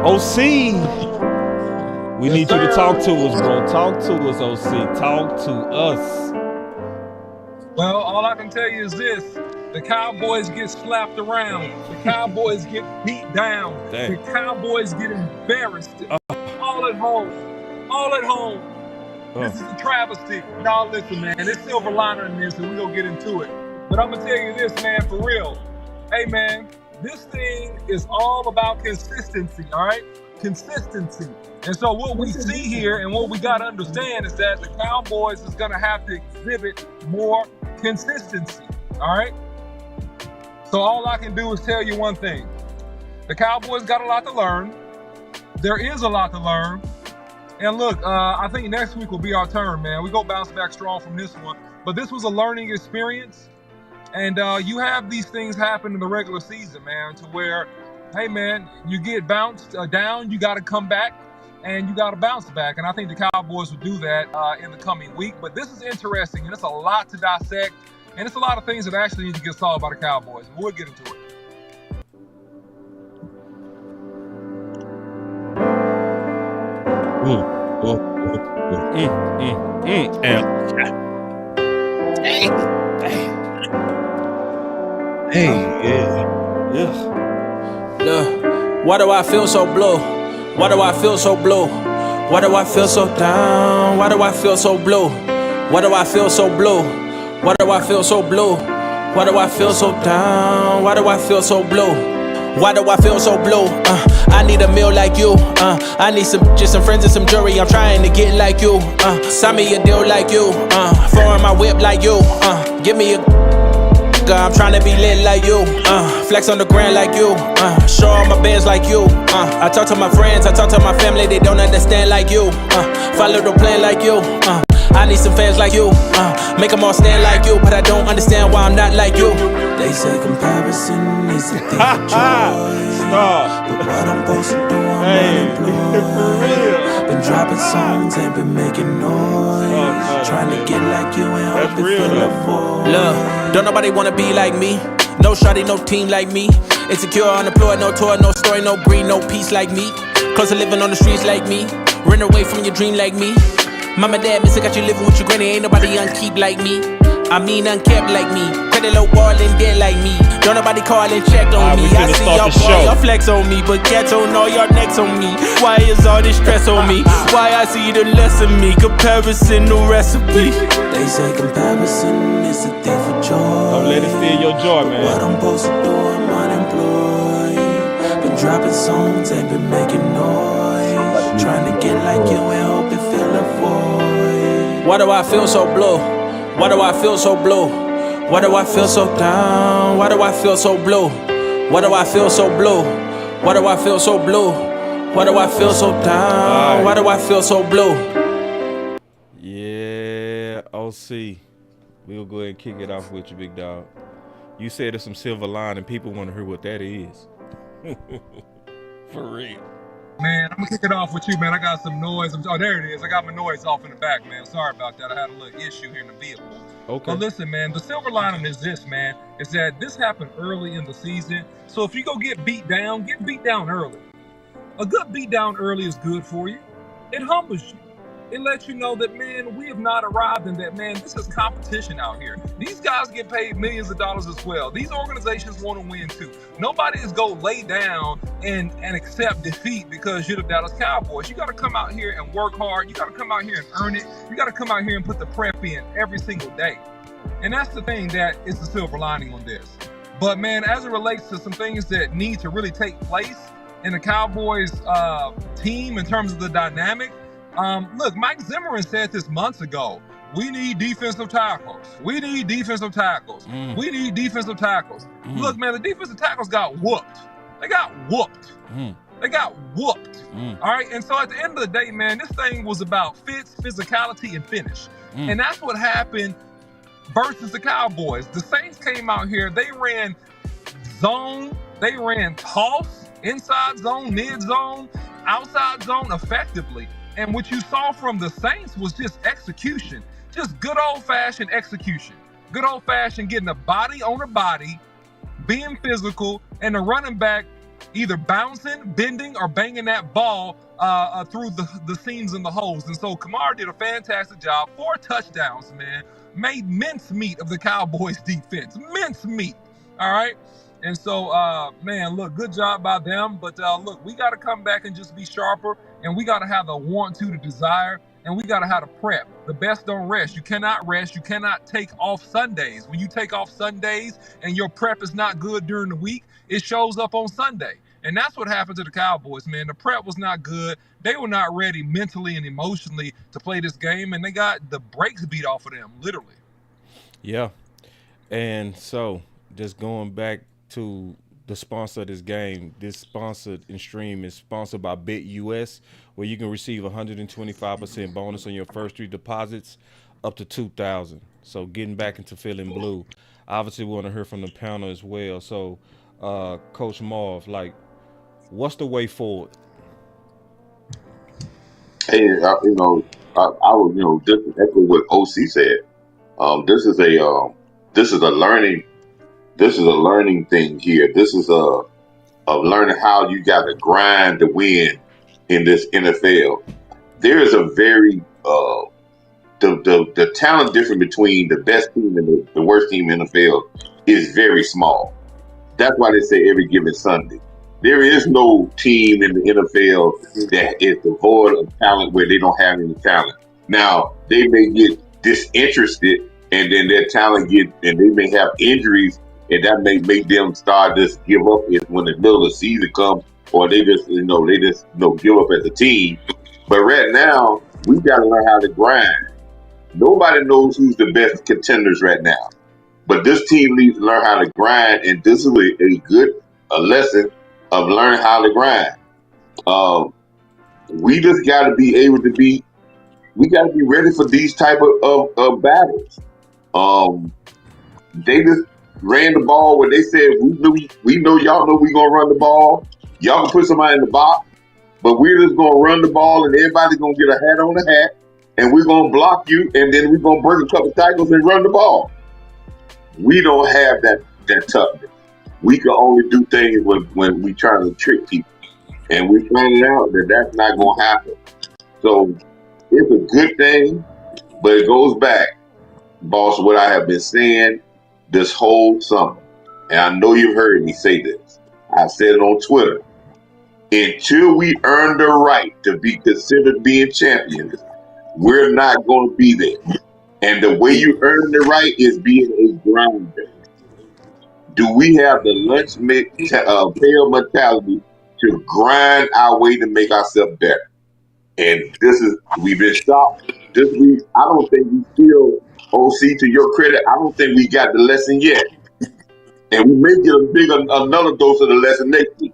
OC, we need you to talk to us, bro. Talk to us, OC. Talk to us. Well, all I can tell you is this. The Cowboys get slapped around. The Cowboys get beat down. Dang. The Cowboys get embarrassed. All at home. All at home. This is a travesty. Y'all listen, man. There's silver liner in this, and we're going to get into it. But I'm going to tell you this, man, for real. Hey, man, this thing is all about consistency, all right? Consistency. And so what we see here and what we got to understand is that the Cowboys is going to have to exhibit more consistency, all right? So all I can do is tell you one thing. The Cowboys got a lot to learn. There is a lot to learn. And look, I think next week will be our turn, man. We go bounce back strong from this one. But this was a learning experience. And you have these things happen in the regular season, man, to where, hey, man, you get bounced down, you got to come back, and you got to bounce back. And I think the Cowboys will do that in the coming week. But this is interesting, and it's a lot to dissect. And it's a lot of things that actually need to get solved by the Cowboys. We'll get into it. Look, why do I feel so blue? Why do I feel so blue? Why do I feel so down? Why do I feel so blue? Why do I feel so blue? Why do I feel so blue? Why do I feel so down? Why do I feel so blue? Why do I feel so blue? I need a meal like you. I need some friends and some jewelry. I'm trying to get like you. Sign me a deal like you. Foreign my whip like you. Give me a. I'm trying to be lit like you. Flex on the ground like you. Show all my bands like you. I talk to my friends. I talk to my family. They don't understand like you. Follow the plan like you. I need some fans like you. Make them all stand like you. But I don't understand why I'm not like you. They say comparison is a thief of joy. But what I'm supposed to do, I'm unemployed. Been dropping songs, ain't been making noise. Trying to get like you and hope it fill a void. Look, don't nobody wanna be like me. No shawty, no team like me. Insecure, unemployed, no tour, no story, no green, no peace like me. Close to living on the streets like me. Run away from your dream like me. Mama, dad, miss, I got you living with your granny. Ain't nobody unkeep like me. I mean unkept like me. Credit low ballin' dead like me. Don't nobody call and check on me. I see y'all boy, y'all flex on me, but cats don't know y'all next on me. Why is all this stress on me? Why I see the less of me? Comparison, no recipe. They say comparison is a thief of joy. Don't let it steal your joy, man. What I'm supposed to do, I'm unemployed. Been dropping songs, ain't been making noise. Trying to get like you and hope it fill a void. Why do I feel so blue? Why do I feel so blue? Why do I feel so down? Why do I feel so blue? Why do I feel so blue? Why do I feel so blue? Why do I feel so down? Why do I feel so blue? Yeah, OC. We'll go ahead and kick it off with you, big dog. You said there's some silver line and people want to hear what that is. For real. Man, I'm going to kick it off with you, man. I got some noise. Oh, there it is. I got my noise off in the back, man. Sorry about that. I had a little issue here in the vehicle. Okay. But listen, man, the silver lining is this, man, is that this happened early in the season. So if you go get beat down early. A good beat down early is good for you. It humbles you. It lets you know that, man, we have not arrived and that, man, this is competition out here. These guys get paid millions of dollars as well. These organizations want to win too. Nobody is going to lay down and accept defeat because you're the Dallas Cowboys. You got to come out here and work hard. You got to come out here and earn it. You got to come out here and put the prep in every single day. And that's the thing that is the silver lining on this. But, man, as it relates to some things that need to really take place in the Cowboys team in terms of the dynamic, look, Mike Zimmerman said this months ago. We need defensive tackles. We need defensive tackles. We need defensive tackles. Look, man, the defensive tackles got whooped. They got whooped. They got whooped. All right. And so at the end of the day, man, this thing was about fits, physicality, and finish. And that's what happened versus the Cowboys. The Saints came out here. They ran zone. They ran toss, inside zone, mid zone, outside zone effectively. And what you saw from the Saints was just execution. Just good old-fashioned execution. Good old-fashioned getting a body on a body, being physical, and the running back, either bouncing, bending, or banging that ball through the seams and the holes. And so Kamara did a fantastic job. 4 touchdowns, man. Made mincemeat of the Cowboys defense. Mincemeat. All right. And so, man, look, good job by them. But look, we got to come back and just be sharper. And we got to have the want to, the desire. And we got to have the prep. The best don't rest. You cannot rest. You cannot take off Sundays. When you take off Sundays and your prep is not good during the week, it shows up on Sunday. And that's what happened to the Cowboys, man. The prep was not good. They were not ready mentally and emotionally to play this game. And they got the brakes beat off of them, literally. Yeah. And so just going back to the sponsor of this game, this sponsored and stream is sponsored by BitUS, where you can receive 125% bonus on your first 3 deposits up to $2,000. So getting back into feeling blue. Obviously, we want to hear from the panel as well. So, Coach Marv, like, what's the way forward? Hey, I would, just echo what OC said. This is a learning thing here. This is of learning how you got to grind to win in this NFL. There is a very the talent difference between the best team and the worst team in the NFL is very small. That's why they say every given Sunday. There is no team in the NFL that is devoid of talent where they don't have any talent. Now, they may get disinterested and then their talent and they may have injuries, and that may make them start just give up when the middle of the season comes, or they just give up as a team. But right now, we got to learn how to grind. Nobody knows who's the best contenders right now. But this team needs to learn how to grind, and this is a lesson of learning how to grind. We just got to be able to be ready for these type of battles. They just ran the ball when they said, we know y'all know we're going to run the ball. Y'all can put somebody in the box, but we're just going to run the ball, and everybody's going to get a hat on the hat, and we're going to block you, and then we're going to break a couple tackles and run the ball. We don't have that toughness. We can only do things when we try to trick people. And we find out that that's not going to happen. So it's a good thing, but it goes back, boss, what I have been saying this whole summer. And I know you've heard me say this. I said it on Twitter. Until we earn the right to be considered being champions, we're not going to be there. And the way you earn the right is being a grinder. Do we have the lunch pail mentality to grind our way to make ourselves better? And we've been stopped this week. I don't think we feel, OC, to your credit, I don't think we got the lesson yet. And we may get another dose of the lesson next week.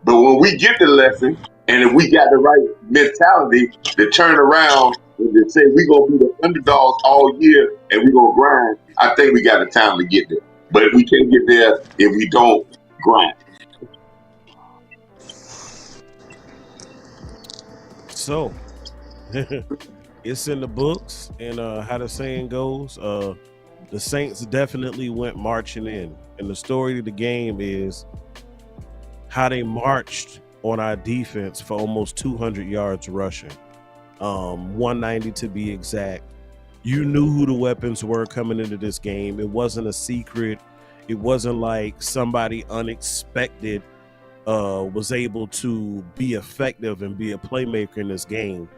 But when we get the lesson, and if we got the right mentality to turn around and to say we're going to be the underdogs all year and we're going to grind, I think we got the time to get there. But we can't get there if we don't grind. So, it's in the books, and how the saying goes, the Saints definitely went marching in. And the story of the game is how they marched on our defense for almost 200 yards rushing, 190 to be exact. You knew who the weapons were coming into this game. It wasn't a secret. It wasn't like somebody unexpected was able to be effective and be a playmaker in this game.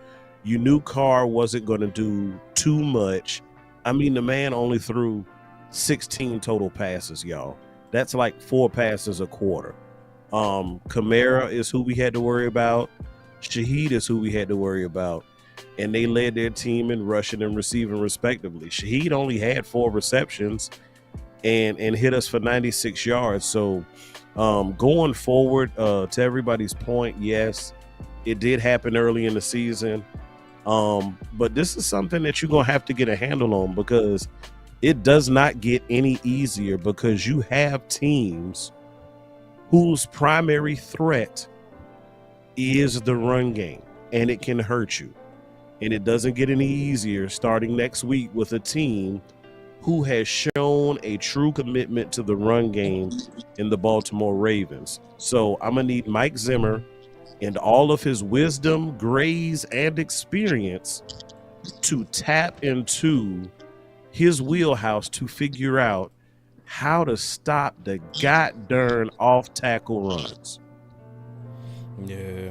You knew Carr wasn't going to do too much. I mean, the man only threw 16 total passes, y'all. That's like 4 passes a quarter. Kamara is who we had to worry about. Shaheed is who we had to worry about. And they led their team in rushing and receiving respectively. Shaheed only had 4 receptions and hit us for 96 yards. So going forward, to everybody's point, yes, it did happen early in the season. But this is something that you're going to have to get a handle on, because it does not get any easier, because you have teams whose primary threat is the run game, and it can hurt you. And it doesn't get any easier starting next week with a team who has shown a true commitment to the run game in the Baltimore Ravens. So I'm going to need Mike Zimmer and all of his wisdom, grace, and experience to tap into his wheelhouse to figure out how to stop the goddamn off-tackle runs. Yeah.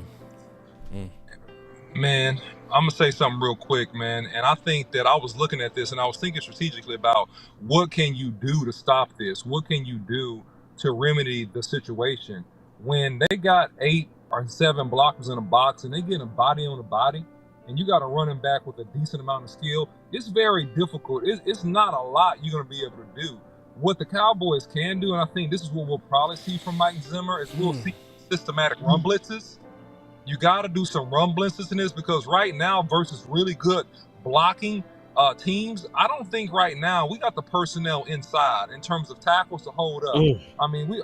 Man, I'm gonna say something real quick, man. And I think that I was looking at this and I was thinking strategically about what can you do to stop this? What can you do to remedy the situation? When they got 8 or 7 blockers in a box and they get a body on a body, and you got a running back with a decent amount of skill, it's very difficult. It's not a lot you're gonna be able to do. What the Cowboys can do, and I think this is what we'll probably see from Mike Zimmer, is we'll see systematic run blitzes. You got to do some run blitzes in this, because right now versus really good blocking teams, I don't think right now we got the personnel inside in terms of tackles to hold up. I mean,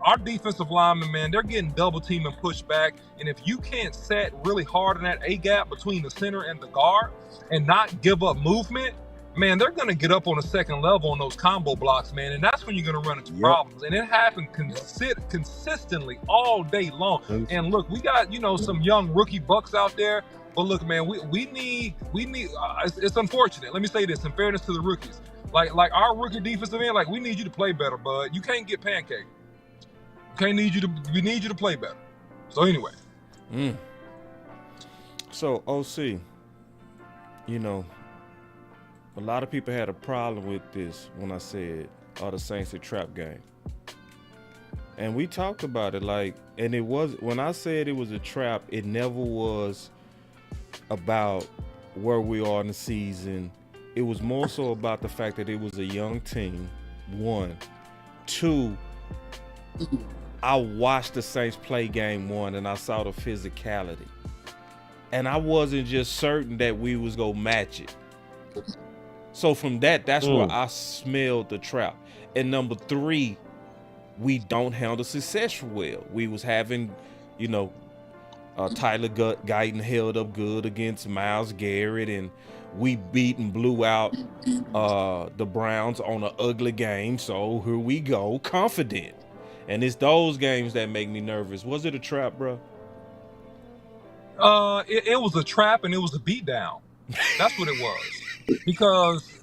our defensive linemen, man, they're getting double teamed and pushed back. And if you can't set really hard in that A gap between the center and the guard and not give up movement, man, they're going to get up on the second level on those combo blocks, man. And that's when you're going to run into problems. And it happened consistently all day long. And look, we got, some young rookie bucks out there. But look, man, we need, it's unfortunate. Let me say this in fairness to the rookies. Like our rookie defensive end, we need you to play better, bud. You can't get pancaked. We need you to play better. So anyway. So, OC, a lot of people had a problem with this when I said, are the Saints a trap game? And we talked about it, and it was, when I said it was a trap, it never was about where we are in the season. It was more so about the fact that it was a young team, 1. 2, I watched the Saints play game 1 and I saw the physicality. And I wasn't just certain that we was going to match it. So from that's where I smelled the trap. And number 3, we don't handle success well. We was having, Tyler Guyton held up good against Myles Garrett, and we beat and blew out the Browns on an ugly game. So here we go, confident. And it's those games that make me nervous. Was it a trap, bro? It was a trap and it was a beatdown. That's what it was. Because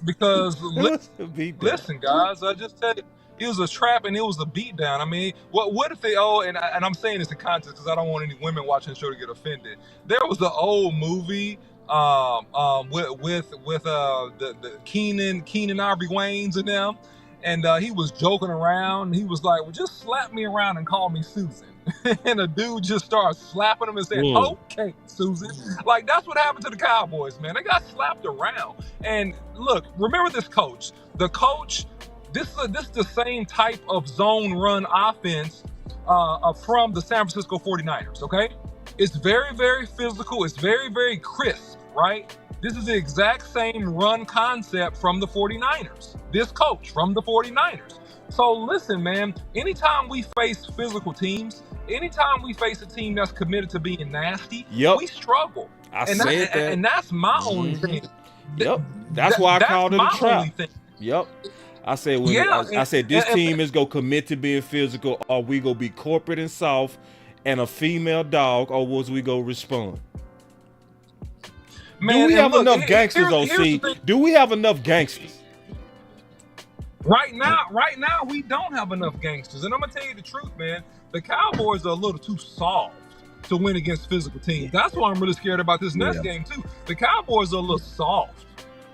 listen, guys, I just tell you, it was a trap and it was a beatdown. I mean, what if they and I'm saying this in context because I don't want any women watching the show to get offended. There was the old movie with the Keenan Ivory Wayans and them, and he was joking around. And he was like, "Well, just slap me around and call me Susan." And a dude just started slapping him and said, "Okay, Susan." That's what happened to the Cowboys, man. They got slapped around. And look, remember this coach. The coach, this is the same type of zone run offense from the San Francisco 49ers, okay? It's very, very physical. It's very, very crisp, right? This is the exact same run concept from the 49ers. This coach from the 49ers. So listen, man, anytime we face physical teams, anytime we face a team that's committed to being nasty, we struggle. And that's my only thing. That's why I called it a trap. I said, I said this team is gonna commit to being physical, or we gonna be corporate and soft, and a female dog, or was we gonna respond? Man, do we have enough gangsters, OC? Do we have enough gangsters? Right now, we don't have enough gangsters. And I'm going to tell you the truth, man. The Cowboys are a little too soft to win against physical teams. That's why I'm really scared about this next game, too. The Cowboys are a little soft.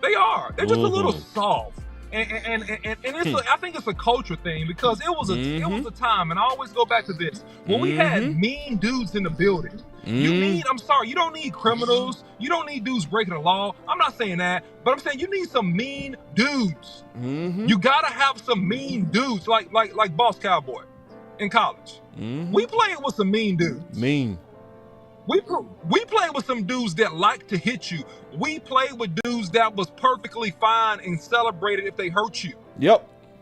They are. They're just a little soft. And it's I think it's a culture thing, because it was a time, and I always go back to this, when we had mean dudes in the building. You don't need criminals. You don't need dudes breaking the law. I'm not saying that, but I'm saying you need some mean dudes. You gotta have some mean dudes, like Boss Cowboy in college. We played with some mean dudes. We played with some dudes that like to hit you. We played with dudes that was perfectly fine and celebrated if they hurt you.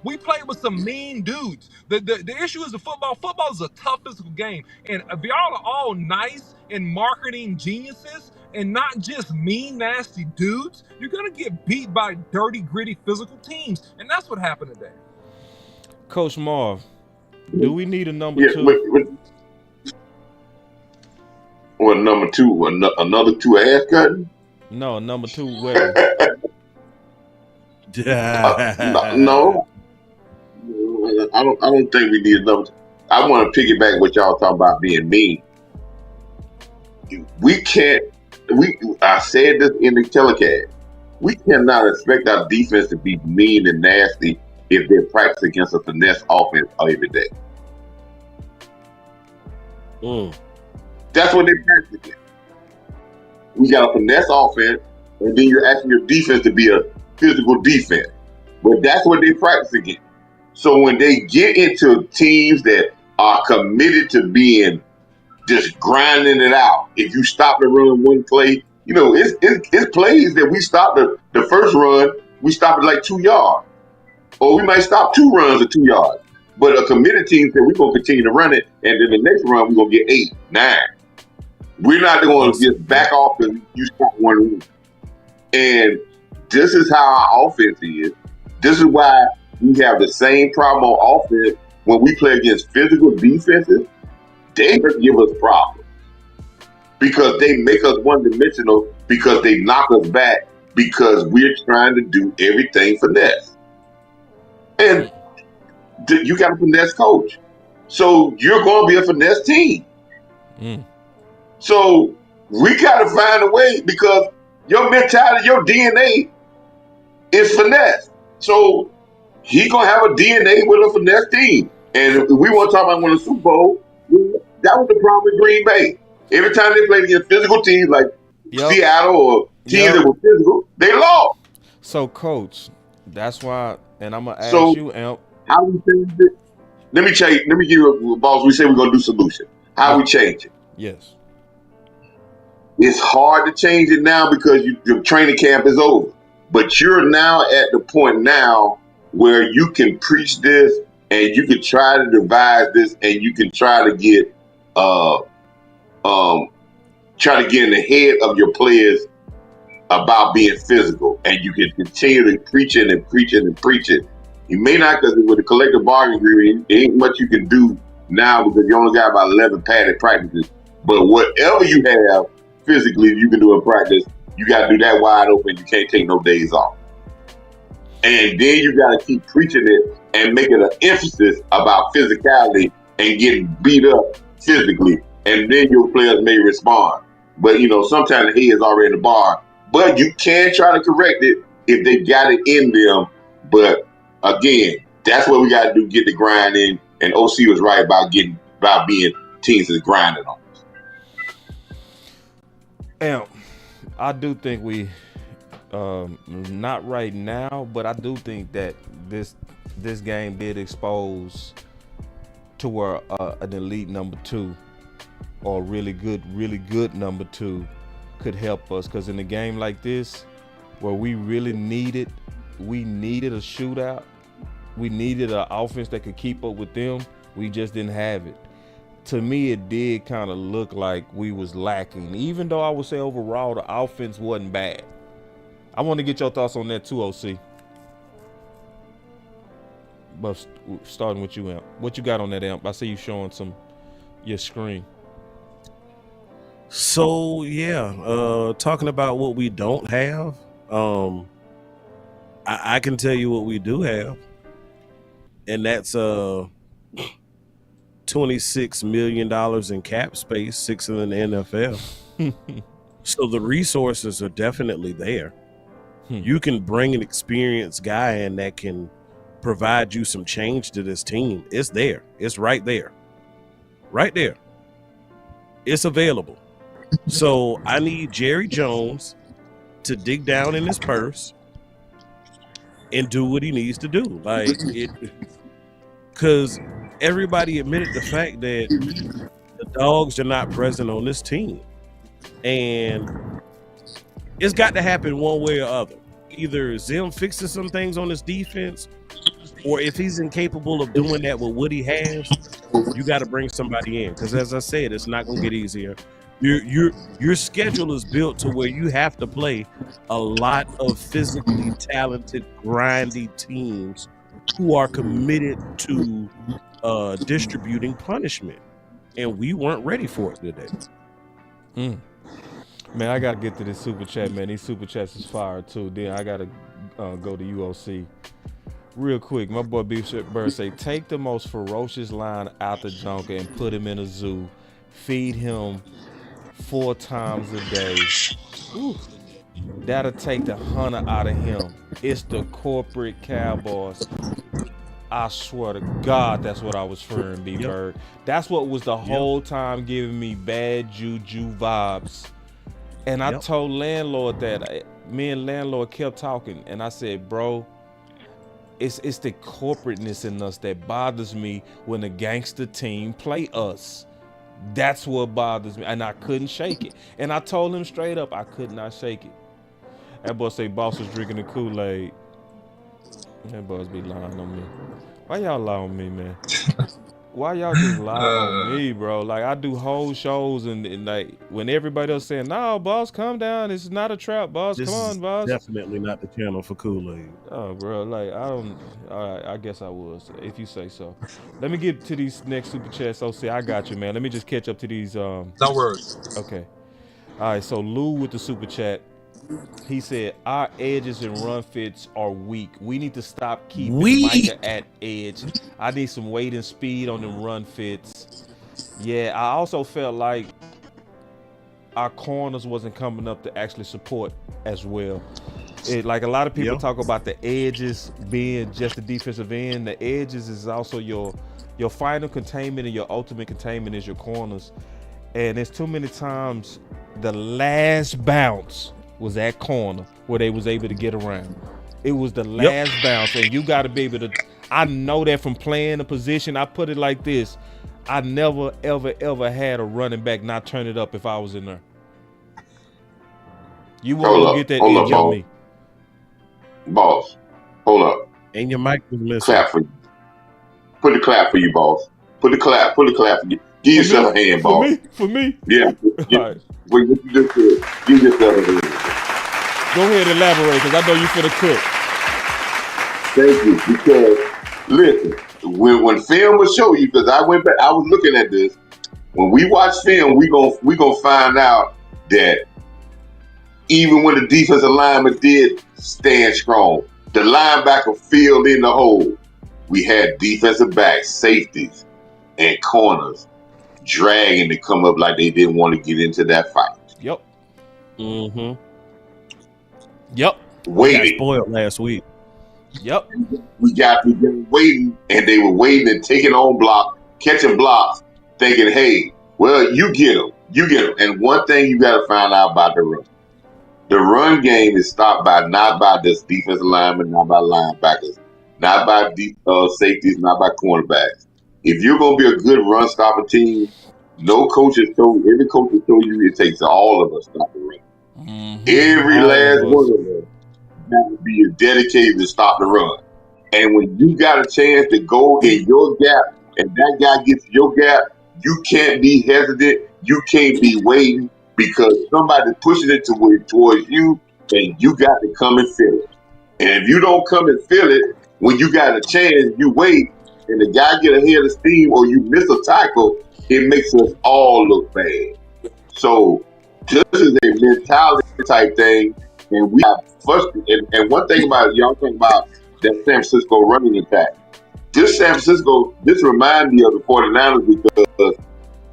We played with some mean dudes. The issue is football. Football is a tough physical game. And if y'all are all nice and marketing geniuses, and not just mean, nasty dudes. You're going to get beat by dirty, gritty, physical teams. And that's what happened today. Coach Marv, do we need a number Yeah, two? Or number two, another two ass cutting? No, number two weapon. No, I don't think we need another. I want to piggyback what y'all talking about being mean. We can't. I said this in the telecast. We cannot expect our defense to be mean and nasty if they practice against a finesse offense every day. That's what they practice against. We got a finesse offense, and then you're asking your defense to be a physical defense. But that's what they practice against. So when they get into teams that are committed to being just grinding it out, if you stop the run one play, it's plays that we stop the first run, we stop at like 2 yards. Or we might stop 2 runs at 2 yards. But a committed team said we're going to continue to run it, and then the next run we're going to get 8, 9. We're not going to just back off because you stop one run. And this is how our offense is. This is why we have the same problem on offense when we play against physical defenses. They give us problems because they make us one-dimensional, because they knock us back, because we're trying to do everything finesse. And you got a finesse coach. So you're going to be a finesse team. So we got to find a way, because your mentality, your DNA is finesse. So he going to have a DNA with a finesse team. And we want to talk about winning the Super Bowl. That was the problem with Green Bay. Every time they played against physical teams like Seattle or teams that were physical, they lost. So, Coach, that's why, and I'm going to ask you, A.M.P. How we change it? Let me give you a boss. We say we're going to do solution. How we change it? Yes. It's hard to change it now because your training camp is over. But you're now at the point now where you can preach this, and you can try to devise this, and you can try to get in the head of your players about being physical, and you can continue to preach it and preach it and preach it. You may not, because with the collective bargaining agreement, there ain't much you can do now because you only got about 11 padded practices. But whatever you have physically you can do in practice, you got to do that wide open. You can't take no days off. And then you got to keep preaching it and making an emphasis about physicality and getting beat up physically. And then your players may respond. But, sometimes the head is already in the bar. But you can try to correct it if they got it in them. But, again, that's what we got to do, get the grind in. And OC was right about being teams that's grinding on us. A.M.P., I do think we, not right now, but I do think that this game did expose to where an elite number 2 or really good number 2 could help us. Because in a game like this, where we really needed a shootout, we needed an offense that could keep up with them, we just didn't have it. To me, it did kind of look like we was lacking, even though I would say overall the offense wasn't bad. I want to get your thoughts on that too, OC. But starting with you, A.M.P. What you got on that, A.M.P.? I see you showing your screen. So talking about what we don't have, I can tell you what we do have, and that's $26 million in cap space, 6th in the NFL. So the resources are definitely there. You can bring an experienced guy in that can provide you some change to this team. It's there. It's right there. Right there. It's available. So I need Jerry Jones to dig down in his purse and do what he needs to do. Like it, because everybody admitted the fact that the dogs are not present on this team. And it's got to happen one way or other. Either Zim fixes some things on his defense, or if he's incapable of doing that with what he has, you got to bring somebody in. Because as I said, it's not going to get easier. Your schedule is built to where you have to play a lot of physically talented, grindy teams who are committed to distributing punishment, and we weren't ready for it today. Man, I gotta get to this super chat, man. These super chats is fire too. Then I gotta go to UOC real quick. My boy Beef Bird say, take the most ferocious lion out the jungle and put him in a zoo. Feed him 4 times a day. Ooh, that'll take the hunter out of him. It's the corporate Cowboys. I swear to God, that's what I was fearing, B Bird. That's what was the whole time giving me bad juju vibes. And I told landlord that. Me and landlord kept talking, and I said, bro, it's the corporateness in us that bothers me when the gangster team play us. That's what bothers me, and I couldn't shake it. And I told him straight up, I could not shake it. That boy say Boss was drinking the Kool-Aid. That boys be lying on me. Why y'all lie on me, man? Why y'all just lie on me, bro? Like, I do whole shows and like when everybody else saying, no, boss, calm down. It's not a trap, boss. Come on, boss. Definitely not the channel for Kool-Aid. Oh, bro, like, I don't, all right, I guess I was, if you say so. Let me get to these next super chats. OC, I got you, man. Let me just catch up to these. No worries. Okay. All right, so Lou with the super chat. He said, our edges and run fits are weak. We need to stop keeping Micah at edge. I need some weight and speed on them run fits. Yeah, I also felt like our corners wasn't coming up to actually support as well. Like a lot of people talk about the edges being just the defensive end. The edges is also your final containment, and your ultimate containment is your corners. And there's too many times the last bounce was that corner where they was able to get around. It was the last bounce, and you got to be able to. I know that from playing the position. I put it like this: I never, ever, ever had a running back not turn it up if I was in there. You won't get that edge on me. Boss, hold up. And your mic was missing. Clap for you. Put the clap for you, boss. Put the clap for you. Give yourself a hand, boss. For me? Yeah. All right. What you just said, give yourself a hand. Go ahead and elaborate, because I know you finna cook. Thank you. Because, listen, when film will show you, because I went back, I was looking at this. When we watch film, we gonna find out that even when the defensive lineman did stand strong, the linebacker filled in the hole. We had defensive backs, safeties, and corners dragging to come up like they didn't want to get into that fight. Yep. Mm-hmm. Yep. Waiting. Got spoiled last week. Yep. We got waiting, and they were waiting and taking on block, catching blocks, thinking, hey, well, you get them. And one thing you got to find out about the run. The run game is stopped not by this defensive lineman, not by linebackers, not by safeties, not by cornerbacks. If you're going to be a good run stopper team, every coach has told you it takes all of us to stop the run. Mm-hmm. Every last one of us got to be dedicated to stop the run. And when you got a chance to go in your gap and that guy gets your gap, you can't be hesitant. You can't be waiting, because somebody's pushing it towards you, and you got to come and fill it. And if you don't come and fill it, when you got a chance, you wait, and the guy get ahead of steam, or you miss a tackle, it makes us all look bad. So this is a mentality type thing, and we have frustrated. And one thing about y'all think about that San Francisco running attack. This reminds me of the 49ers, because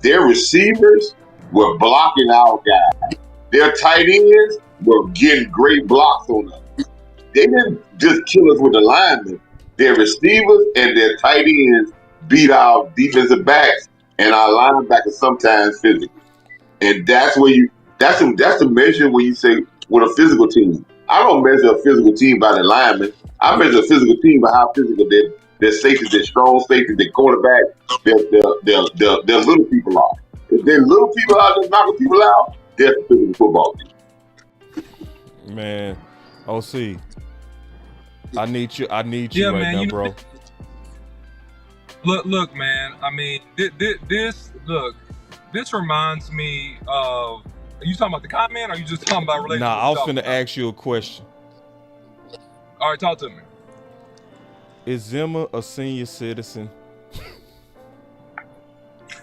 their receivers were blocking our guys. Their tight ends were getting great blocks on us. They didn't just kill us with the linemen. Their receivers and their tight ends beat our defensive backs and our linebackers sometimes physically. And that's the measure when you say with a physical team. I don't measure a physical team by the linemen. I measure a physical team by how physical their safety, their strong safety, their quarterback, their little people are. If they're little people out there knocking people out, they're a physical football team. Man, OC, I need you right man, now, bro. Look, man. I mean, look. This reminds me of. Are you talking about the comment, or are you just talking about related? Nah, I was finna ask you a question. All right, talk to me. Is Zimmer a senior citizen?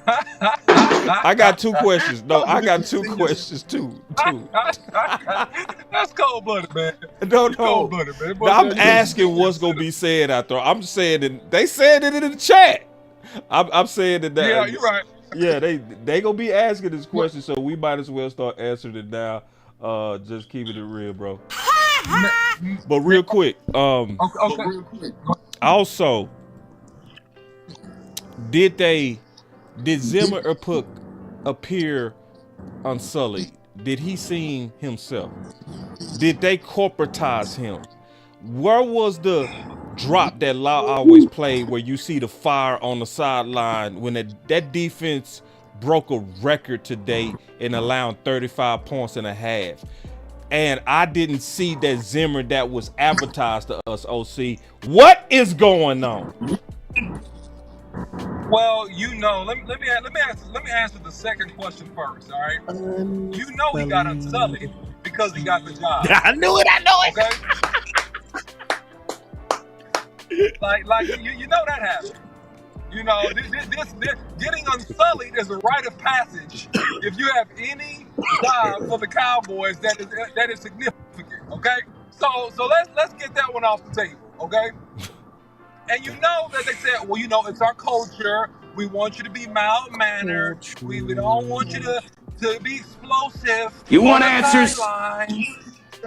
I got two questions. No, I got two questions too. That's cold-blooded, man. No. Cold-blooded, man. No, I'm asking what's gonna be said after. I'm saying that they said it in the chat. I'm saying that. Yeah, you're right. Yeah, they gonna be asking this question, so we might as well start answering it now. Just keeping it real, bro. But real quick, Okay. also, did Zimmer appear unsullied? Did he see himself? Did they corporatize him? Where was the drop that Law always played where you see the fire on the sideline when that defense broke a record today in allowing 35 points and a half? And I didn't see that Zimmer that was advertised to us, OC. What is going on? Well, let me answer the second question first. All right, you know he got unsullied because he got the job. I knew it. Okay. like you know that happened. You know, this getting unsullied is a rite of passage if you have any job for the Cowboys that is significant. Okay, so let's get that one off the table. Okay. And you know that they said, well, you know, it's our culture. We want you to be mild-mannered. We don't want you to be explosive. You want answers?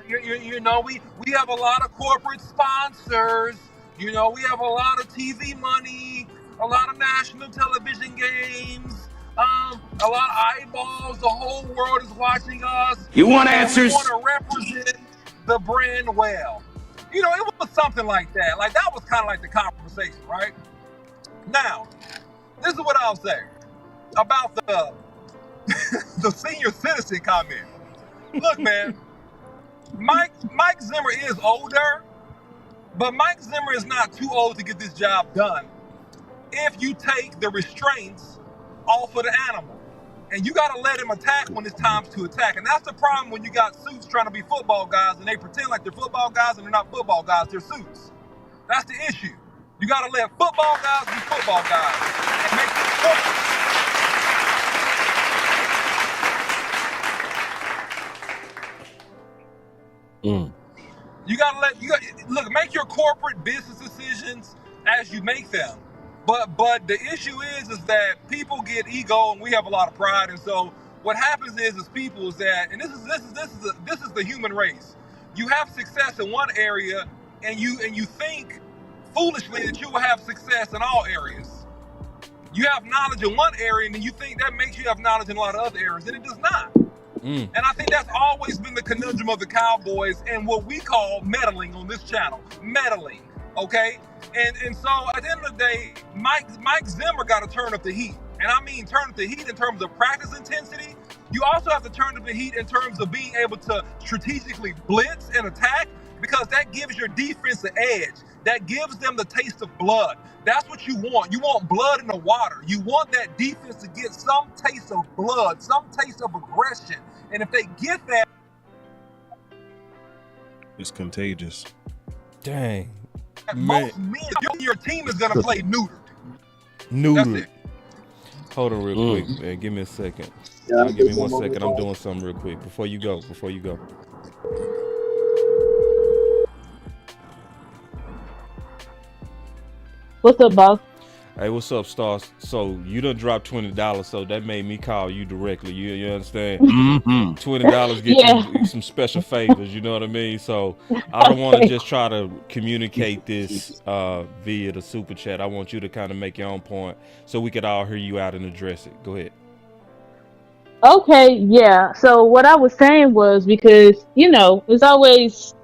You know, we have a lot of corporate sponsors. You know, we have a lot of TV money, a lot of national television games, a lot of eyeballs. The whole world is watching us. You want answers? We want to represent the brand well. You know, it was something like that. Like, that was kind of like the conversation, right? Now, this is what I'll say about the the senior citizen comment. Look, man, Mike Zimmer is older, but Mike Zimmer is not too old to get this job done if you take the restraints off of the animal. And you got to let him attack when it's time to attack. And that's the problem when you got suits trying to be football guys and they pretend like they're football guys and they're not football guys, they're suits. That's the issue. You got to let football guys be football guys and make it You got to make your corporate business decisions as you make them. But the issue is that people get ego and we have a lot of pride, and so what happens is people is that, and this is the human race. You have success in one area, and you think foolishly that you will have success in all areas. You have knowledge in one area, and then you think that makes you have knowledge in a lot of other areas, and it does not. And I think that's always been the conundrum of the Cowboys and what we call meddling on this channel. Meddling, okay? And so at the end of the day, Mike Zimmer got to turn up the heat. And I mean turn up the heat in terms of practice intensity. You also have to turn up the heat in terms of being able to strategically blitz and attack, because that gives your defense an edge. That gives them the taste of blood. That's what you want. You want blood in the water. You want that defense to get some taste of blood, some taste of aggression. And if they get that, it's contagious. Dang. Most men, your team is going to play neutered. Neutered. Hold on real quick, man. Give me a second. Give me 1 second. I'm doing something real quick before you go. What's up, boss? Hey, what's up, Stars? So you done dropped $20, so that made me call you directly. You understand? $20 get you some special favors. You know what I mean? So I don't want to just try to communicate this via the super chat. I want you to kind of make your own point so we could all hear you out and address it. Go ahead. Okay, yeah. So what I was saying was, because it's always.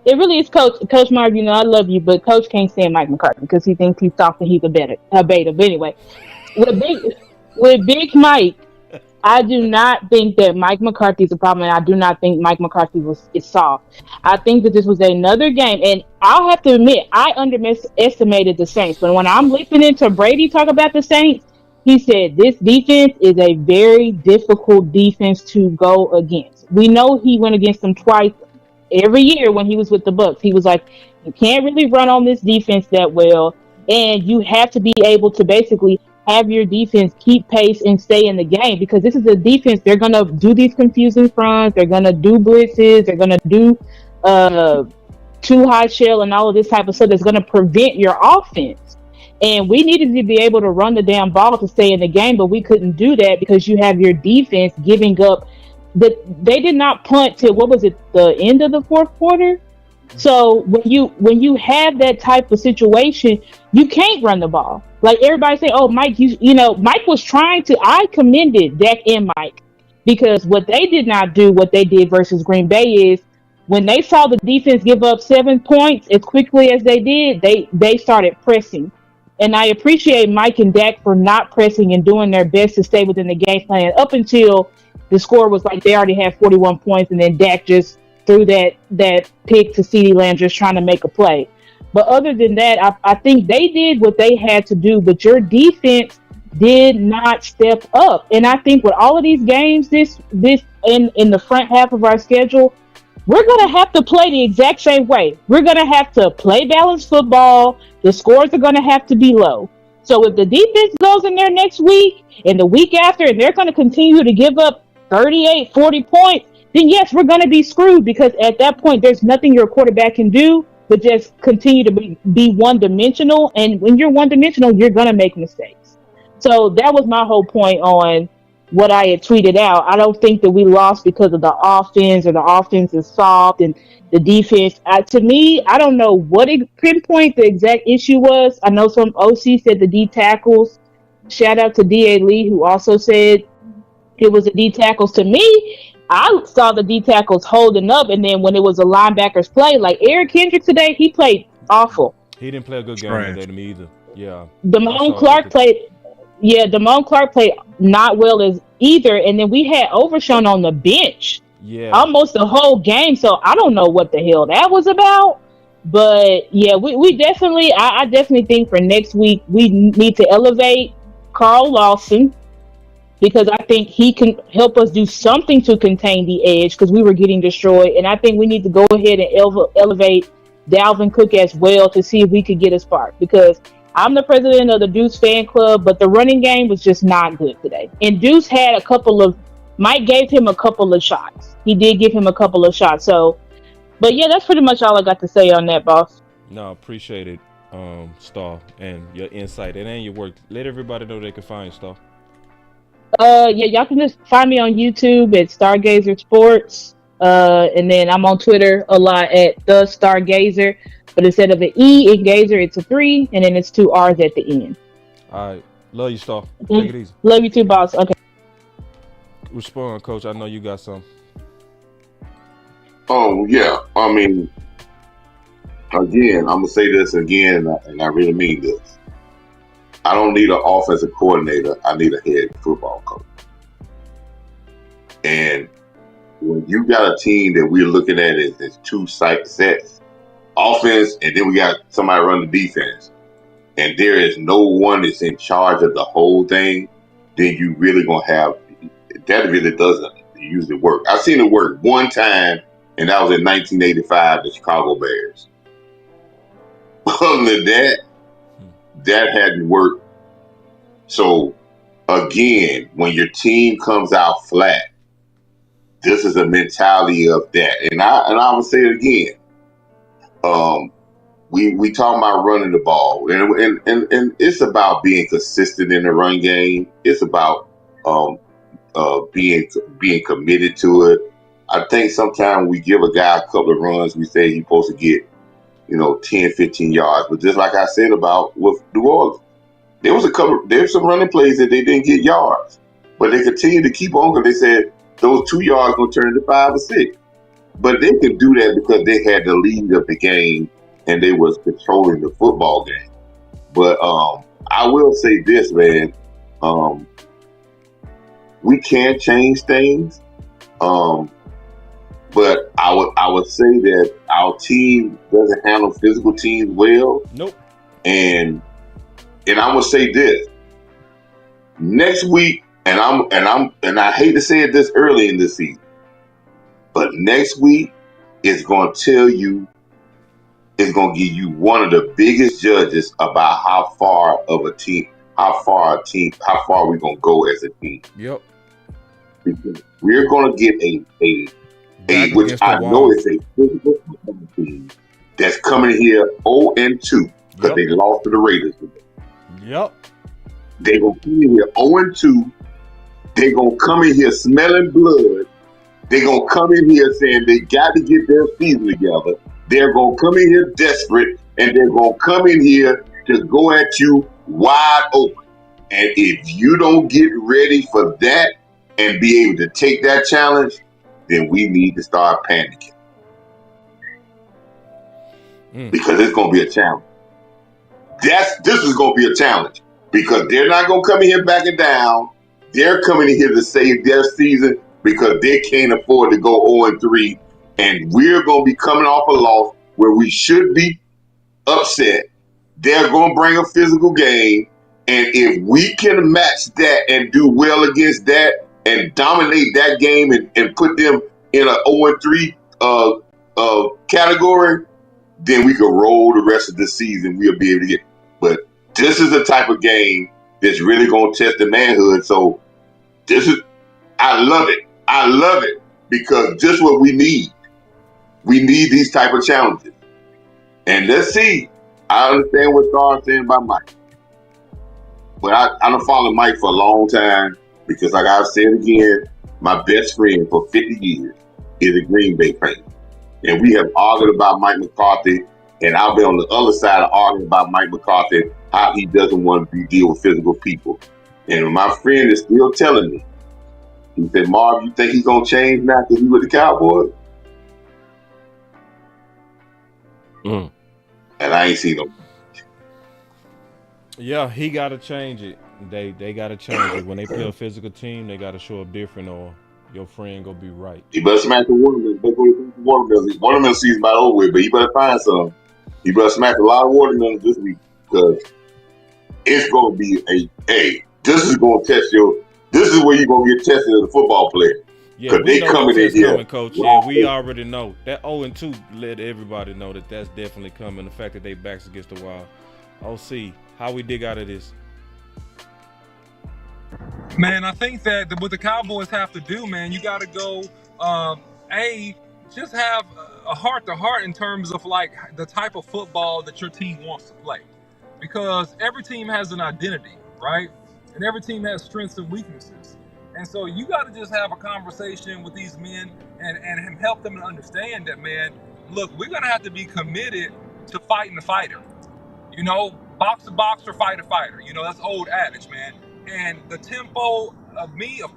It really is Coach Mark, I love you, but Coach can't stand Mike McCarthy because he thinks he's soft and he's a beta. But anyway, with Big Mike, I do not think that Mike McCarthy is a problem, and I do not think Mike McCarthy is soft. I think that this was another game, and I'll have to admit, I underestimated the Saints. But when I'm listening to Brady talk about the Saints, He said this defense is a very difficult defense to go against. We know he went against them twice every year when he was with the Bucks. He was like, you can't really run on this defense that well, and you have to be able to basically have your defense keep pace and stay in the game, because this is a defense. They're gonna do these confusing fronts. They're gonna do blitzes. They're gonna do too high shell and all of this type of stuff that's gonna prevent your offense. And we needed to be able to run the damn ball to stay in the game, but we couldn't do that because you have your defense giving up. They did not punt till, what was it, the end of the fourth quarter? So when you have that type of situation, you can't run the ball. Like everybody say, oh, Mike, you know, Mike was trying to. I commended Dak and Mike, because what they did not do, what they did versus Green Bay, is when they saw the defense give up 7 points as quickly as they did, they started pressing. And I appreciate Mike and Dak for not pressing and doing their best to stay within the game plan up until the score was like they already had 41 points, and then Dak just threw that pick to CeeDee Lamb just trying to make a play. But other than that, I think they did what they had to do, but your defense did not step up. And I think with all of these games this in the front half of our schedule, we're going to have to play the exact same way. We're going to have to play balanced football. The scores are going to have to be low. So if the defense goes in there next week and the week after, and they're going to continue to give up 38, 40 points, then yes, we're going to be screwed, because at that point, there's nothing your quarterback can do but just continue to be one-dimensional. And when you're one-dimensional, you're going to make mistakes. So that was my whole point on what I had tweeted out. I don't think that we lost because of the offense, or the offense is soft and the defense. To me, I don't know what pinpoint the exact issue was. I know some OC said the D tackles. Shout out to D.A. Lee, who also said it was the D tackles. To me, I saw the D tackles holding up, and then when it was a linebacker's play, like Eric Kendricks today, he played awful. He didn't play a good game today to me either. Yeah. Damone Clark played not well as either, and then we had Overshown on the bench almost the whole game, so I don't know what the hell that was about. But yeah, we definitely, I definitely think for next week we need to elevate Carl Lawson, because I think he can help us do something to contain the edge, because we were getting destroyed. And I think we need to go ahead and elevate Dalvin Cook as well to see if we could get a spark, because I'm the president of the Deuce fan club, but the running game was just not good today. And Deuce had Mike gave him a couple of shots. He did give him a couple of shots. So, but yeah, that's pretty much all I got to say on that, boss. No, appreciate it, Star, and your insight and your work. Let everybody know they can find Star. Yeah, y'all can just find me on YouTube at Stargazer Sports. And then I'm on Twitter a lot at the Stargazer. But instead of an E in Gazer, it's a 3, and then it's 2 R's at the end. All right. Love you, Star. Take it easy. Love you too, boss. Okay. Respond, Coach. I know you got some. Oh, yeah. I mean, again, I'm going to say this again, and I really mean this. I don't need an offensive coordinator. I need a head football coach. And when you got a team that we're looking at as two sets, offense, and then we got somebody run the defense, and there is no one that's in charge of the whole thing, then you really gonna have that. Really doesn't usually work. I've seen it work one time, and that was in 1985, the Chicago Bears. Other than that, that hadn't worked. So again, when your team comes out flat, this is a mentality of that. And I would say it again. We talking about running the ball, and it's about being consistent in the run game. It's about being committed to it. I think sometimes we give a guy a couple of runs, we say he's supposed to get 10, 15 yards. But just like I said about with New Orleans, there's some running plays that they didn't get yards, but they continued to keep on because they said those 2 yards gonna turn into 5 or 6. But they could do that because they had the lead of the game and they was controlling the football game. But I will say this, man. We can change things. But I would say that our team doesn't handle physical teams well. Nope. And I would say this. Next week, and I hate to say it this early in the season, but next week is going to tell you, it's going to give you one of the biggest judges about how far we're going to go as a team. Yep. Because we're going to get Back which against the I know wall. is a physical football team that's coming here 0-2 because they lost to the Raiders today. Yep. They're going to come in here 0-2. They're going to come in here smelling blood. They're going to come in here saying they got to get their season together. They're going to come in here desperate, and they're going to come in here to go at you wide open. And if you don't get ready for that and be able to take that challenge, then we need to start panicking. Because it's going to be a challenge. This is going to be a challenge because they're not going to come in here backing down. They're coming in here to save their season because they can't afford to go 0-3. And we're going to be coming off a loss where we should be upset. They're going to bring a physical game. And if we can match that and do well against that and dominate that game and put them in an 0-3 category, then we can roll the rest of the season. We'll be able to get. But this is the type of game that's really going to test the manhood. So I love it. I love it because just what we need. We need these type of challenges. And let's see. I understand what Star's saying about Mike. But I don't follow Mike for a long time because, like I've said again, my best friend for 50 years is a Green Bay fan. And we have argued about Mike McCarthy, and I'll be on the other side of arguing about Mike McCarthy, how he doesn't want to deal with physical people. And my friend is still telling me, he said, Marv, you think he's going to change now because he's with the Cowboys? And I ain't seen him. Yeah, he got to change it. They got to change it. When they play a physical team, they got to show up different or your friend going to be right. He better smack the watermelon. Watermelon season about over with, but he better find some. He better smack a lot of watermelons this week because it's going to be this is going to test this is where you're going to get tested as a football player. Yeah, we know coming in here. Coach. Yeah, we already know. That 0-2 let everybody know that's definitely coming. The fact that they backs against the wall. OC, how we dig out of this? Man, I think that what the Cowboys have to do, man, you got to go, just have a heart-to-heart in terms of, like, the type of football that your team wants to play. Because every team has an identity, right? And every team has strengths and weaknesses. And so you got to just have a conversation with these men and help them to understand that, man, look, we're going to have to be committed to fighting the fighter. You know, box to boxer, fighter fighter. You know, that's old adage, man. And the tempo of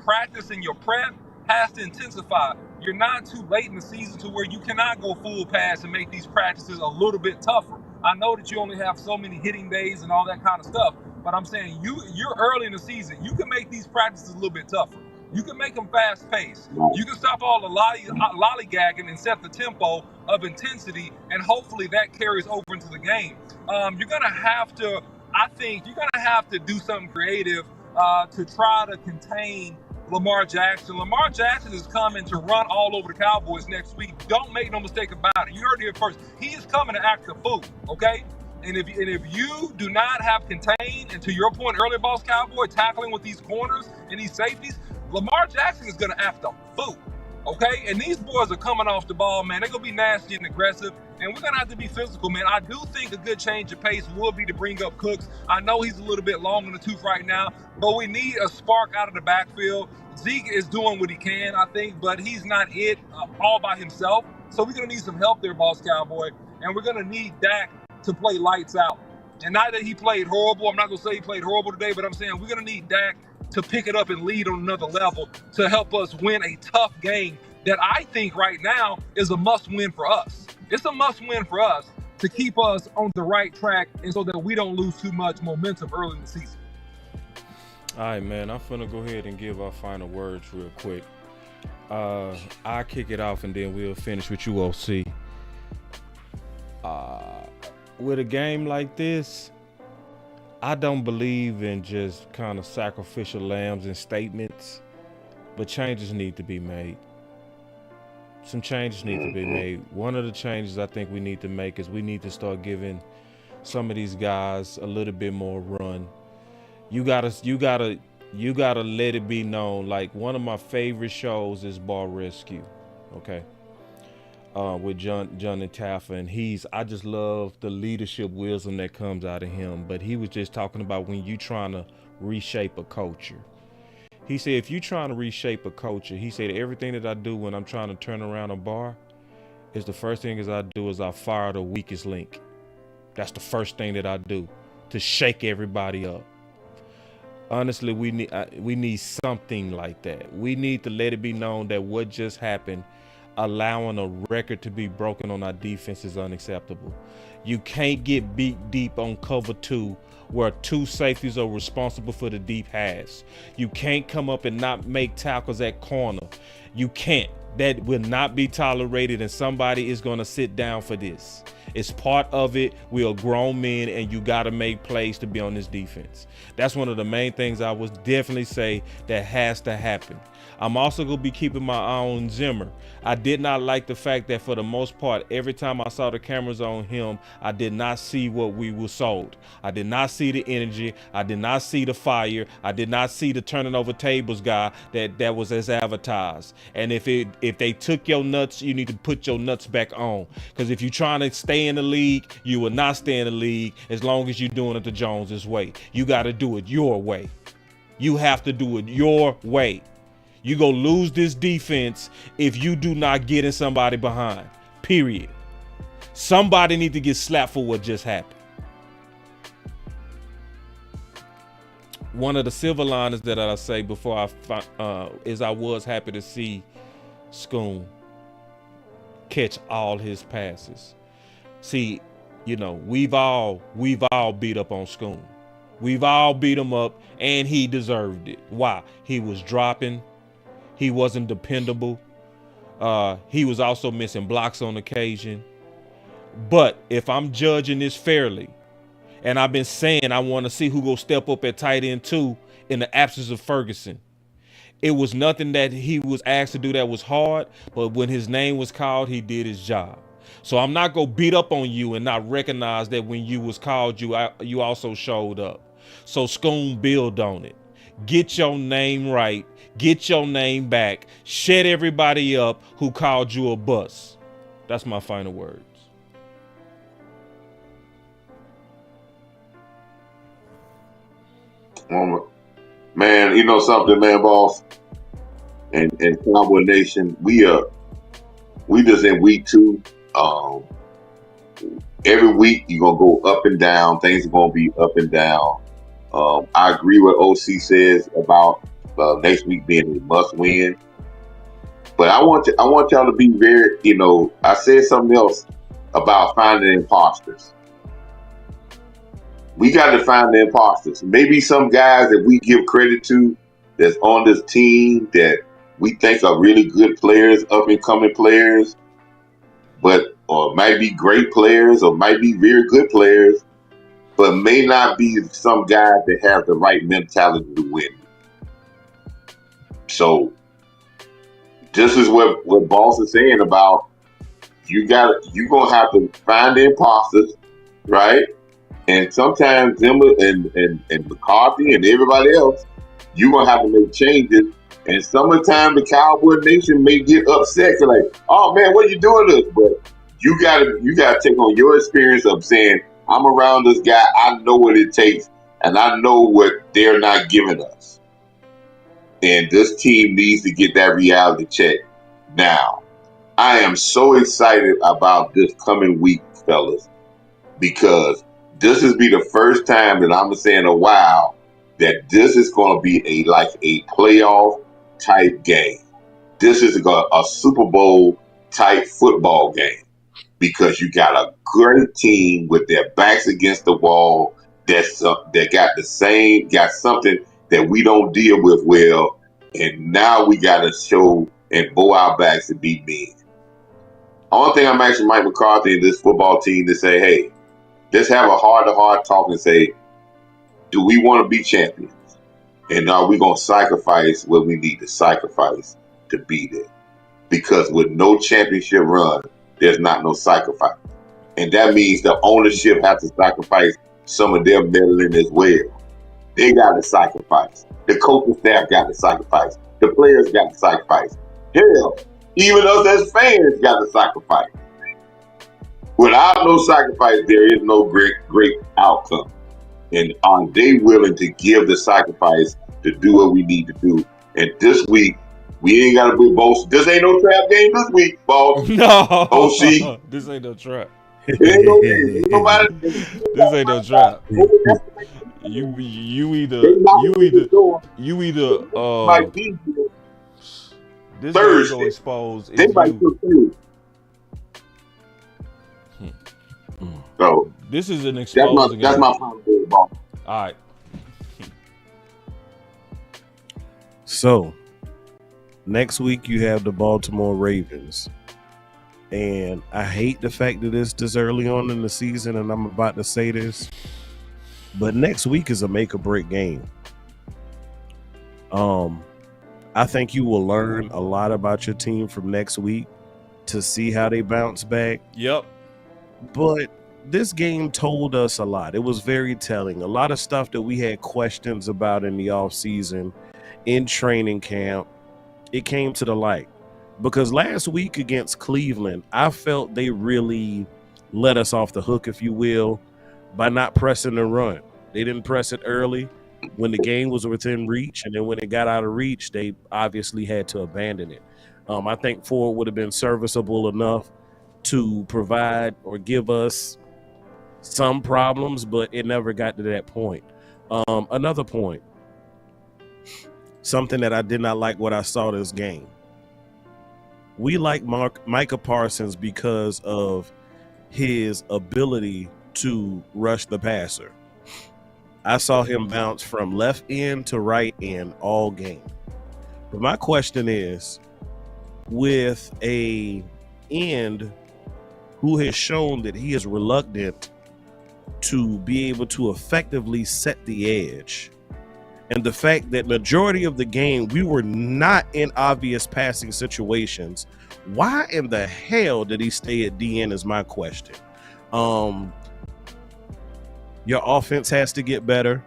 practice and your prep has to intensify. You're not too late in the season to where you cannot go full pass and make these practices a little bit tougher. I know that you only have so many hitting days and all that kind of stuff, but I'm saying you're early in the season. You can make these practices a little bit tougher. You can make them fast-paced. You can stop all the lollygagging and set the tempo of intensity, and hopefully that carries over into the game. You're going to have to do something creative to try to contain Lamar Jackson. Lamar Jackson is coming to run all over the Cowboys next week. Don't make no mistake about it. You heard it here first. He is coming to act a fool, okay? And if you do not have contained, and to your point earlier, Boss Cowboy, tackling with these corners and these safeties, Lamar Jackson is going to act a fool, okay? And these boys are coming off the ball, man. They're going to be nasty and aggressive, and we're going to have to be physical, man. I do think a good change of pace will be to bring up Cooks. I know he's a little bit long in the tooth right now, but we need a spark out of the backfield. Zeke is doing what he can, I think, but he's not it all by himself. So we're going to need some help there, Boss Cowboy, and we're going to need Dak to play lights out. And not that he played horrible. I'm not going to say he played horrible today, but I'm saying we're going to need Dak to pick it up and lead on another level to help us win a tough game that I think right now is a must-win for us. It's a must-win for us to keep us on the right track and so that we don't lose too much momentum early in the season. All right, man, I'm finna go ahead and give our final words real quick. I'll kick it off and then we'll finish with you, OC. With a game like this, I don't believe in just kind of sacrificial lambs and statements, but changes need to be made. Some changes need to be made. One of the changes I think we need to make is we need to start giving some of these guys a little bit more run. You gotta let it be known. Like one of my favorite shows is Bar Rescue, okay, with John and Taffa, and I just love the leadership wisdom that comes out of him. But he was just talking about when you trying to reshape a culture. He said if you trying to reshape a culture, he said everything that I do when I'm trying to turn around a bar is the first thing is I do is I fire the weakest link. That's the first thing that I do to shake everybody up. Honestly, we need something like that. We need to let it be known that what just happened, allowing a record to be broken on our defense is unacceptable. You can't get beat deep on cover two where two safeties are responsible for the deep pass. You can't come up and not make tackles at corner. You can't. That will not be tolerated, and somebody is going to sit down for this. It's part of it. We are grown men, and you got to make plays to be on this defense. That's one of the main things I would definitely say that has to happen. I'm also going to be keeping my eye on Zimmer. I did not like the fact that for the most part, every time I saw the cameras on him, I did not see what we were sold. I did not see the energy. I did not see the fire. I did not see the turning over tables guy that was as advertised. And if they took your nuts, you need to put your nuts back on. Because if you're trying to stay in the league, you will not stay in the league as long as you're doing it the Jones's way. You got to do it your way. You have to do it your way. You go lose this defense if you do not get in somebody behind. Period. Somebody need to get slapped for what just happened. One of the silver liners that I say before is I was happy to see Schoon catch all his passes. See, we've all beat up on Schoon. We've all beat him up, and he deserved it. Why? He was dropping. He wasn't dependable. He was also missing blocks on occasion. But if I'm judging this fairly, and I've been saying I want to see who go step up at tight end 2 in the absence of Ferguson, it was nothing that he was asked to do that was hard, but when his name was called, he did his job. So I'm not going to beat up on you and not recognize that when you was called, you also showed up. So Schoon, build on it. Get your name right. Get your name back. Shut everybody up who called you a bust. That's my final words. Man, you know something, man, boss, and Cowboy Nation, we just in week 2. Every week you're gonna go up and down. Things are gonna be up and down. I agree with OC says about next week being a must win. But I want y'all to be very, I said something else about finding imposters. We got to find the imposters. Maybe some guys that we give credit to that's on this team that we think are really good players, up and coming players, or might be great players or might be very good players, but may not be some guys that have the right mentality to win. So this is what Boss is saying about you're gonna have to find the imposters, right? And sometimes Zimmer and McCarthy and everybody else, you're gonna have to make changes. And summertime, the Cowboy Nation may get upset. They're like, "Oh man, what are you doing this?" But you gotta take on your experience of saying, "I'm around this guy. I know what it takes, and I know what they're not giving us." And this team needs to get that reality check now. I am so excited about this coming week, fellas, because this is be the first time that I'm saying in a while that this is going to be a playoff type game. This is a Super Bowl type football game because you got a great team with their backs against the wall that got something that we don't deal with well, and now we got to show and bow our backs and be men. Only thing I'm asking Mike McCarthy and this football team to say, hey, let's have a heart-to-heart talk and say, Do we want to be champions? And are we going to sacrifice what we need to sacrifice to be there? Because with no championship run, there's not no sacrifice. And that means the ownership has to sacrifice some of their meddling as well. They got to sacrifice. The coaching staff got to sacrifice. The players got to sacrifice. Hell, even us as fans got to sacrifice. Without no sacrifice, there is no great outcome. And are they willing to give the sacrifice to do what we need to do? And this week, we ain't got to be both. This ain't no trap game this week, boss. No. OC. This ain't no trap. Ain't no game. Ain't nobody. This ain't no trap. You either might be this Thursday. game go expose They is might you. feel So This is an that's exposing my game. final word, boss. All right. So, next week you have the Baltimore Ravens. And I hate the fact that it's this early on in the season, and I'm about to say this, but next week is a make or break game. I think you will learn a lot about your team from next week to see how they bounce back. Yep. But this game told us a lot. It was very telling. A lot of stuff that we had questions about in the offseason, in training camp, it came to the light. Because last week against Cleveland, I felt they really let us off the hook, if you will, by not pressing the run. They didn't press it early when the game was within reach, and then when it got out of reach, they obviously had to abandon it. I think Ford would have been serviceable enough to provide or give us some problems, but it never got to that point. Another point, something that I did not like what I saw this game. We like Micah Parsons because of his ability to rush the passer. I saw him bounce from left end to right end all game. But my question is, with a end who has shown that he is reluctant to be able to effectively set the edge, and the fact that majority of the game we were not in obvious passing situations, why in the hell did he stay at DN is my question. Your offense has to get better.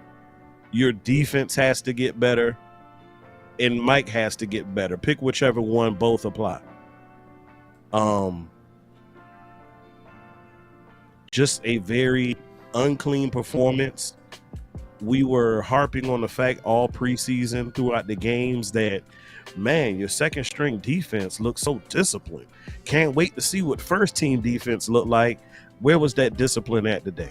Your defense has to get better. And Mike has to get better. Pick whichever one, both apply. Just a very unclean performance. We were harping on the fact all preseason throughout the games that, man, your second string defense looks so disciplined. Can't wait to see what first team defense looked like. Where was that discipline at today?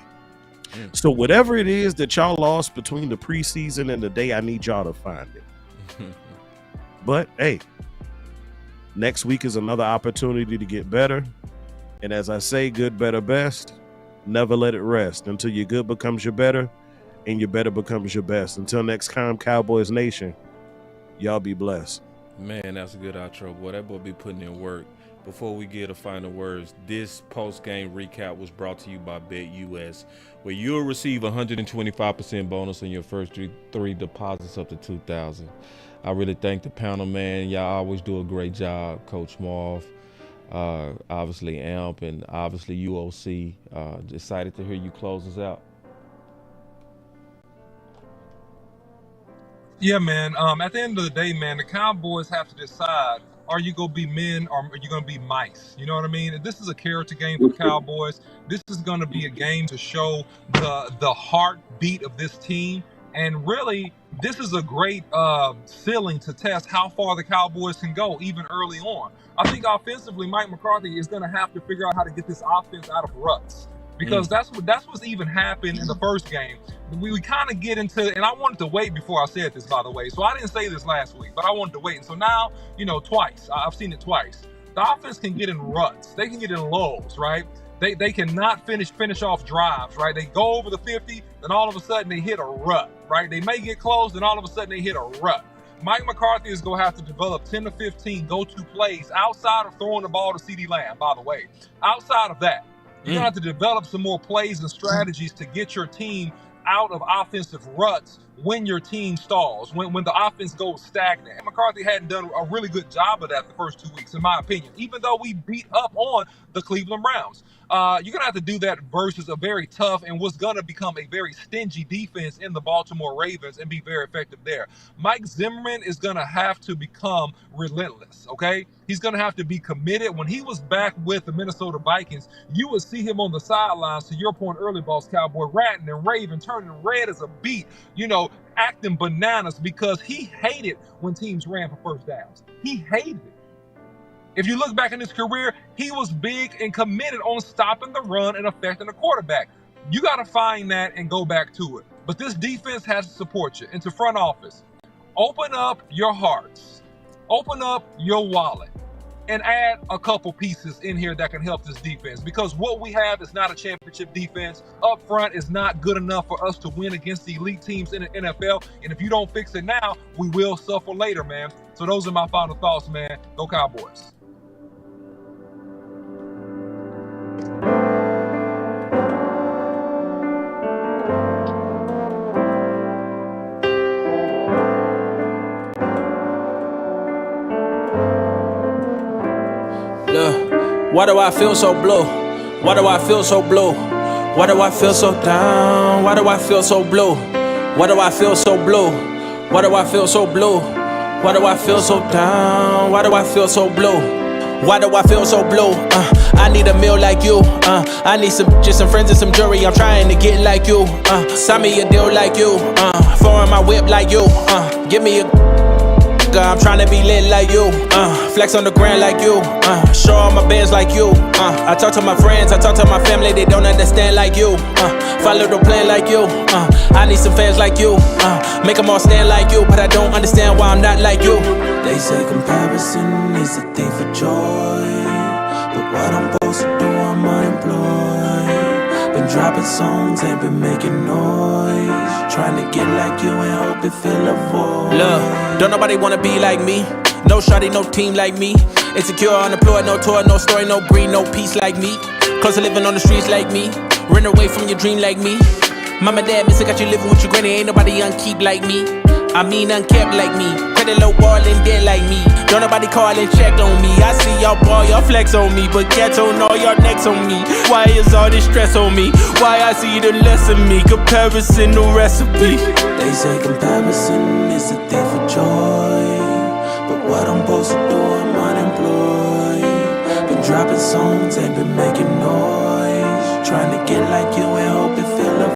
So whatever it is that y'all lost between the preseason and the day, I need y'all to find it. But hey, next week is another opportunity to get better. And as I say, good, better, best. Never let it rest until your good becomes your better and your better becomes your best. Until next time, Cowboys Nation, y'all be blessed. Man, that's a good outro, boy. That boy be putting in work. Before we get to final words, this post-game recap was brought to you by BetUS, where you'll receive 125% bonus on your first three deposits up to $2,000. I really thank the panel, man. Y'all always do a great job, Coach Marv, obviously A.M.P, and obviously UOC. Excited to hear you close us out. Yeah, man. At the end of the day, man, the Cowboys have to decide, are you going to be men or are you going to be mice? You know what I mean? This is a character game for the Cowboys. This is going to be a game to show the heartbeat of this team. And really, this is a great ceiling to test how far the Cowboys can go, even early on. I think offensively, Mike McCarthy is going to have to figure out how to get this offense out of ruts. Because that's what's even happened in the first game. We kind of get into, and I wanted to wait before I said this, by the way. So I didn't say this last week, but I wanted to wait. And so now, twice. I've seen it twice. The offense can get in ruts. They can get in lulls, right? They cannot finish off drives, right? They go over the 50, then all of a sudden they hit a rut, right? They may get close, then all of a sudden they hit a rut. Mike McCarthy is going to have to develop 10 to 15 go-to plays outside of throwing the ball to CeeDee Lamb, by the way. Outside of that, you're going to have to develop some more plays and strategies to get your team out of offensive ruts when your team stalls, when the offense goes stagnant. And McCarthy hadn't done a really good job of that the first 2 weeks, in my opinion, even though we beat up on the Cleveland Browns. You're going to have to do that versus a very tough and what's going to become a very stingy defense in the Baltimore Ravens and be very effective there. Mike Zimmerman is going to have to become relentless, okay? He's going to have to be committed. When he was back with the Minnesota Vikings, you would see him on the sidelines, to your point early, Boss Cowboy, ranting and raving, turning red as a beet, acting bananas because he hated when teams ran for first downs. He hated it. If you look back in his career, he was big and committed on stopping the run and affecting the quarterback. You got to find that and go back to it. But this defense has to support you. And to front office, open up your hearts, open up your wallet, and add a couple pieces in here that can help this defense, because what we have is not a championship defense. Up front is not good enough for us to win against the elite teams in the NFL. And if you don't fix it now, we will suffer later, man. So those are my final thoughts, man. Go Cowboys. Why do I feel so blue? Why do I feel so blue? Why do I feel so down? Why do I feel so blue? Why do I feel so blue? Why do I feel so blue? Why do I feel so down? Why do I feel so blue? Why do I feel so blue? I need a meal like you. I need some friends and some jewelry. I'm trying to get like you. Sign me a deal like you. Foreign my whip like you. Give me a I'm trying to be lit like you, flex on the ground like you, show all my bands like you, I talk to my friends, I talk to my family, they don't understand like you, follow the plan like you, I need some fans like you, make them all stand like you, but I don't understand why I'm not like you. They say comparison is a thief of joy, but what I'm supposed to do, I'm unemployed. Been dropping songs, ain't been making noise, trying to get like you and hope to fill a void. Look, don't nobody wanna be like me. No shawty, no team like me. Insecure, unemployed, no tour, no story, no green, no peace like me. Close to living on the streets like me. Run away from your dream like me. Mama, dad, miss, I got you living with your granny. Ain't nobody unkeep like me. I mean unkept like me. Credit low ballin' dead like me. Don't nobody call and check on me. I see y'all ball, y'all flex on me, but cats on all y'all necks on me. Why is all this stress on me? Why I see the less of me? Comparison, no recipe. They say comparison is a thief of joy, but what I'm supposed to do, I'm unemployed. Been dropping songs, ain't been making